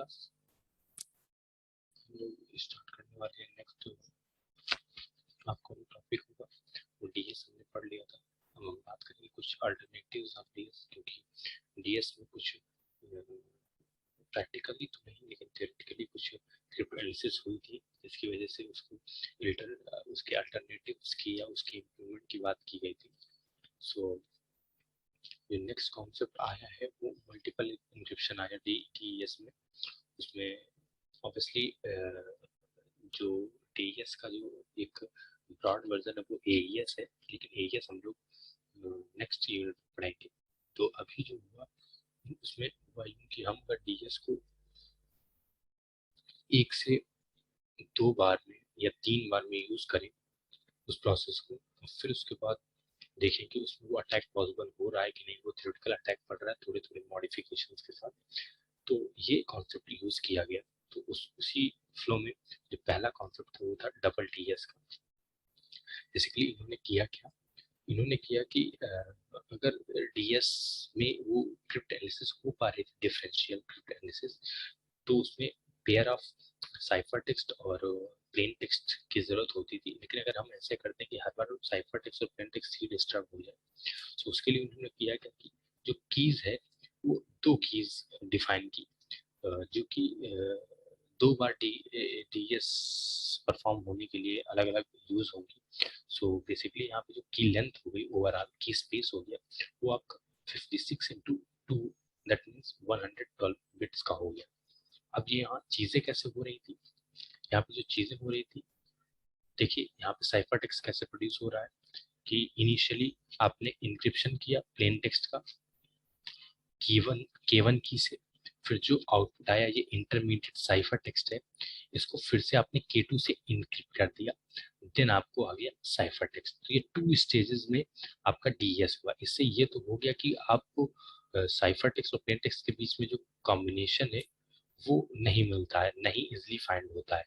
Class हम लोग start करने वाले हैं। नेक्स्ट आपको टॉपिक होगा वो डीएस हमने पढ़ लिया था। हम बात करेंगे कुछ अल्टरनेटिव्स ऑफ डीएस, क्योंकि डीएस में कुछ प्रैक्टिकली तो नहीं लेकिन थियोरेटिकली कुछ क्रिप्टो एनालिसिस हुई थी, जिसकी वजह से उसके अल्टरनेटिव्स की या उसके इम्प्रूवमेंट की बात की गई थी। सो जो नेक्स्ट कॉन्सेप्ट आया है वो मल्टीपल इंक्रिप्शन आया डीईएस में। उसमें ऑब्वियसली जो डीईएस का जो एक ब्रॉड वर्जन है वो एईएस है, लेकिन एईएस हम लोग नेक्स्ट यूनिट पढ़ेंगे। तो अभी जो हुआ उसमें हुआ यूं कि हम अगर डीईएस को एक से दो बार में या तीन बार में यूज करें उस प्रोसेस को, और फिर उसके बाद देखें कि उसमें वो अटैक पॉसिबल हो रहा है कि नहीं, वो थ्योरेटिकल अटैक पड़ रहा है थोड़े थोड़े मॉडिफिकेशंस के साथ, तो ये कॉन्सेप्ट यूज किया गया। तो उसी फ्लो में जो पहला कॉन्सेप्ट था वो था डबल डीएस का। बेसिकली इन्होंने किया कि अगर डीएस में वो क्रिप्ट एनालिसिस हो पा रही थी, डिफरेंशियल क्रिप्ट एनालिसिस, तो उसमें पेयर ऑफ साइफर टेक्स्ट और प्लेन टेक्स्ट की जरूरत होती थी। लेकिन अगर हम ऐसे करते हैं कि हर बार साइफर टेक्स्ट और प्लेन टेक्स्ट ही डिस्टर्ब हो जाए, तो उसके लिए उन्होंने किया क्या कि जो कीज है वो दो कीज डिफाइन की, जो कि दो बार डीएस परफॉर्म होने के लिए अलग अलग यूज होंगी। सो बेसिकली यहाँ पे जो की लेंथ हो गई, ओवरऑल की स्पेस हो गया, वो आपका 56 इंटू 2, दैट मीन्स 112 बिट्स का हो गया। अब ये यहाँ चीजें कैसे हो रही थी, यहाँ पे जो चीजें हो रही थी, देखिए यहाँ पे साइफर टेक्स्ट कैसे प्रोड्यूस हो रहा है कि इनिशियली आपने इंक्रिप्शन किया प्लेन टेक्स्ट का K1 की से, फिर जो आउटपुट आया ये इंटरमीडिएट साइफर टेक्स्ट है, इसको फिर से आपने K2 से इनक्रिप्ट कर दिया, देन आपको आ गया साइफर टेक्स्ट। तो ये 2 स्टेजेस में आपका डीएस हुआ। इससे ये तो हो गया कि आपको साइफर टेक्स्ट और प्लेन टेक्स्ट के बीच में जो कॉम्बिनेशन है वो नहीं मिलता है, नहीं इजिली फाइंड होता है।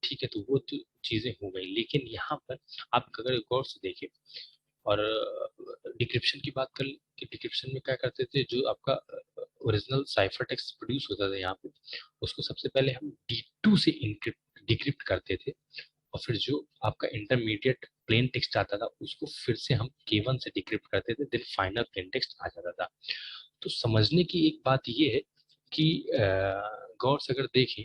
ठीक है, तो वो तो चीजें हो गई, लेकिन यहाँ पर आप अगर गौर से देखें और डिक्रिप्शन की बात करें कि डिक्रिप्शन में क्या करते थे, जो आपका ओरिजिनल साइफर टेक्स्ट प्रोड्यूस होता था यहाँ पे, उसको सबसे पहले हम D2 से डिक्रिप्ट करते थे, और फिर जो आपका इंटरमीडिएट प्लेन टेक्स्ट आता था उसको फिर से हम K1 से डिक्रिप्ट करते थे, देन फाइनल प्लेन टेक्स्ट आ जाता था। तो समझने की एक बात ये है कि गौर से अगर देखें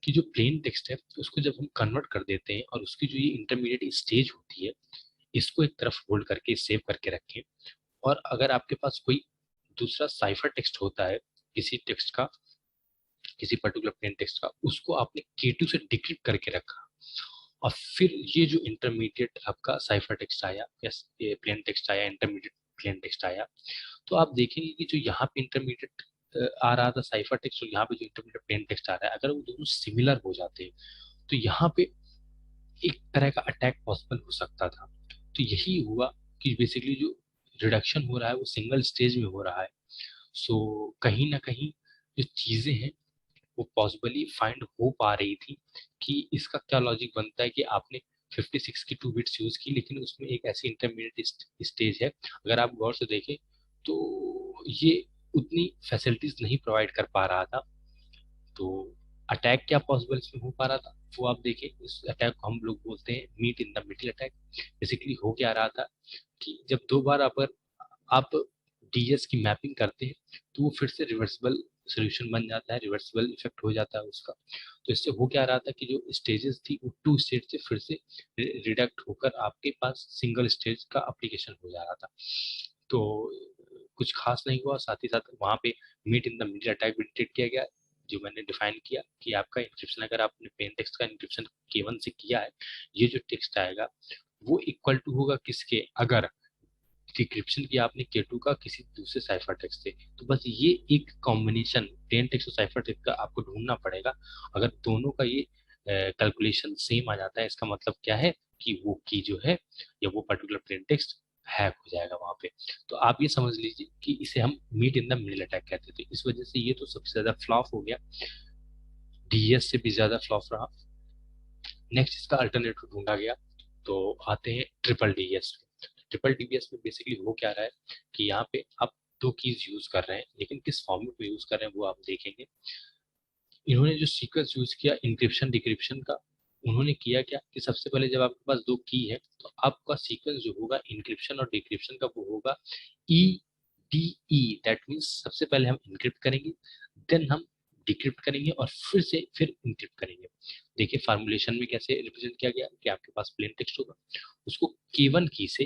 कि जो प्लेन टेक्स्ट है उसको जब हम कन्वर्ट कर देते हैं और उसकी जो ये इंटरमीडिएट स्टेज होती है, इसको एक तरफ होल्ड करके सेव करके रखें, और अगर आपके पास कोई दूसरा साइफर टेक्स्ट होता है किसी टेक्स्ट का, किसी पर्टिकुलर प्लेन टेक्स्ट का, उसको आपने K2 से डिक्रिप्ट करके रखा, और फिर ये जो इंटरमीडिएट आपका साइफर टेक्स्ट आया या प्लेन टेक्स्ट आया, इंटरमीडिएट प्लेन टेक्स्ट आया, तो आप देखेंगे कि जो यहाँ पे इंटरमीडिएट आ रहा था साइफर टेक्स्ट और यहाँ पे जो इंटरमीडिएट प्लेन टेक्स्ट आ रहा है, अगर वो दोनों सिमिलर हो जाते हैं तो यहाँ पे एक तरह का अटैक पॉसिबल हो सकता था। तो यही हुआ कि बेसिकली जो रिडक्शन हो रहा है वो सिंगल स्टेज में हो रहा है। सो कहीं ना कहीं जो चीजें हैं वो पॉसिबली फाइंड हो पा रही थी कि इसका क्या लॉजिक बनता है कि आपने 56 की 2 बिट्स यूज की, लेकिन उसमें एक ऐसी इंटरमीडिएट स्टेज है, अगर आप गौर से देखें तो ये उतनी फैसिलिटीज नहीं प्रोवाइड कर पा रहा था। तो अटैक क्या पॉसिबल इसमें हो पा रहा था वो आप देखें, इस अटैक को हम लोग बोलते हैं meet in the middle attack. Basically हो क्या रहा था कि जब दो बार आप डीएस की मैपिंग करते हैं तो वो फिर से रिवर्सिबल सोल्यूशन बन जाता है, रिवर्सिबल इफेक्ट हो जाता है उसका। तो इससे हो क्या रहा था कि जो स्टेजेस थी वो 2 स्टेज से फिर से रिडक्ट होकर आपके पास सिंगल स्टेज का एप्लीकेशन हो जा रहा था। तो कुछ खास नहीं हुआ, साथ ही साथ वहाँ पे meet in the middle attack भी डिटेक्ट किया गया, जो मैंने डिफाइन किया कि आपका इंक्रिप्शन अगर आपने प्लेन टेक्स्ट का इंक्रिप्शन K1 से किया है, ये जो टेक्स्ट आएगा वो इक्वल टू होगा किसके, अगर डिक्रिप्शन किया आपने K2 का किसी दूसरे साइफर टेक्स्ट से। तो बस ये एक कॉम्बिनेशन प्लेन टेक्स्ट और साइफर टेक्स्ट का आपको ढूंढना पड़ेगा। अगर दोनों का ये कैलकुलेशन सेम आ जाता है, इसका मतलब क्या है कि वो की जो है या वो पर्टिकुलर प्लेन टेक्स्ट हैक हो जाएगा वहां पे। तो आप ये समझ लीजिए कि इसे हम meet in the middle attack कहते थे। इस वजह से ये तो सबसे ज्यादा फ्लॉप हो गया, डीएस से भी ज्यादा फ्लॉप रहा। नेक्स्ट इसका अल्टरनेटिव ढूंढा गया, तो आते हैं ट्रिपल डीएस। ट्रिपल डीएस में बेसिकली हो क्या रहा है कि यहाँ पे आप दो कीज यूज कर रहे हैं, लेकिन किस फॉर्मेट में यूज कर रहे हैं वो आप देखेंगे। इन्होंने जो सीक्वेंस यूज किया इंक्रिप्शन डिक्रिप्शन का, उन्होंने किया क्या कि सबसे पहले जब आपके पास दो की है तो आपका सीक्वेंस जो होगा इंक्रिप्शन और डिक्रिप्शन का वो होगा E D E, that means सबसे पहले हम इंक्रिप्ट करेंगे, देन हम डिक्रिप्ट करेंगे और फिर इंक्रिप्ट करेंगे। देखिए फार्मूलेशन में कैसे रिप्रेजेंट किया गया कि आपके पास प्लेन टेक्स्ट होगा, उसको K1 की से,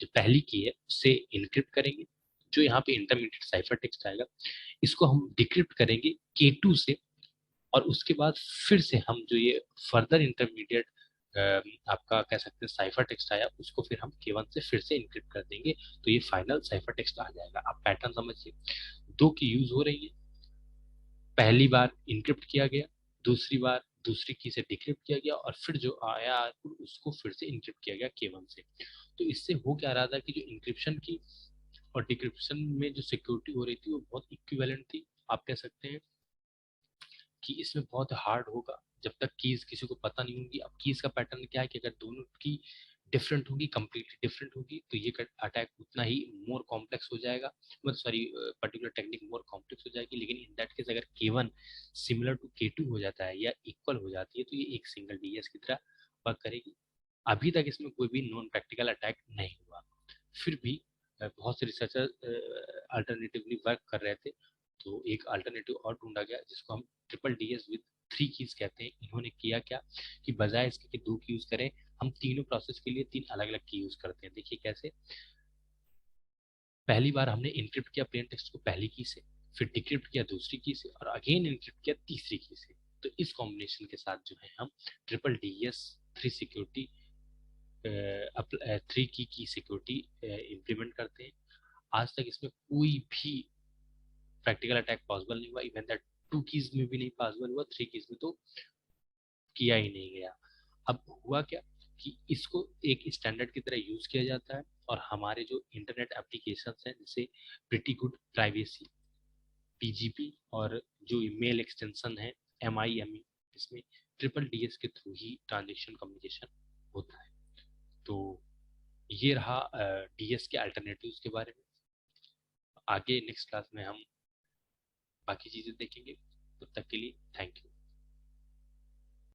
जो पहली की है उससे इंक्रिप्ट करेंगे, जो यहाँ पे इंटरमीडिएट साइफर टेक्स्ट आएगा इसको हम डिक्रिप्ट करेंगे K2 से, और उसके बाद फिर से हम जो ये फर्दर इंटरमीडिएट आपका कह सकते हैं साइफर टेक्स्ट आया उसको फिर हम K1 से फिर से इंक्रिप्ट कर देंगे, तो ये फाइनल साइफर टेक्स्ट आ जाएगा। आप पैटर्न समझिए, दो की यूज हो रही है, पहली बार इंक्रिप्ट किया गया, दूसरी बार दूसरी की से डिक्रिप्ट किया गया और फिर जो आया उसको फिर से इंक्रिप्ट किया गया K1 से। तो इससे हो क्या रहा था कि जो इंक्रिप्शन की और डिक्रिप्शन में जो सिक्योरिटी हो रही थी वो बहुत इक्विवेलेंट थी। आप कह सकते हैं कि इसमें बहुत हार्ड होगा जब तक कीज किसी को पता नहीं होगी। अब कीज का पैटर्न क्या है कि अगर दोनों की डिफरेंट होगी, कंप्लीटली डिफरेंट होगी, तो ये अटैक उतना ही मोर कॉम्प्लेक्स हो जाएगा, मतलब sorry particular technique more complex हो जाएगी। लेकिन इन दैट केस अगर K1 सिमिलर टू K2 हो जाता है या इक्वल हो जाती है तो ये एक सिंगल डीएस की तरह वर्क करेगी। अभी तक इसमें कोई भी नॉन प्रैक्टिकल अटैक नहीं हुआ, फिर भी बहुत से रिसर्चर अल्टरनेटिवली वर्क कर रहे थे, तो एक अल्टरनेटिव और ढूंढा गया जिसको हम triple DS with three keys कहते हैं। इन्होंने किया क्या कि बजाय इसके कि दो की यूज करें, हम तीनों प्रोसेस के लिए तीन अलग अलग की यूज करते हैं। देखिए कैसे, पहली बार हमने इंक्रिप्ट किया प्लेन टेक्स्ट को पहली की से, फिर डिक्रिप्ट किया दूसरी की से और अगेन इंक्रिप्ट किया तीसरी की से। तो इस कॉम्बिनेशन के साथ जो है हम triple DS three security three की सिक्योरिटी इम्प्लीमेंट करते हैं। आज तक इसमें कोई भी प्रैक्टिकल अटैक पॉसिबल नहीं हुआ, इवन दैट टू कीज में भी नहीं पॉसिबल हुआ, थ्री कीज में तो किया ही नहीं गया। अब हुआ क्या कि इसको एक स्टैंडर्ड की तरह यूज किया जाता है और हमारे जो इंटरनेट एप्लीकेशन हैं जैसे प्रिटी गुड प्राइवेसी, पीजीपी और जो ईमेल एक्सटेंशन है MIME, इसमें ट्रिपल डीएस के थ्रू ही ट्रांजेक्शन कम्युनिकेशन होता है। तो ये रहा डीएस के अल्टरनेटिव्स के बारे में। आगे नेक्स्ट क्लास में हम बाकी चीजें देखेंगे। तब तक के लिए थैंक यू।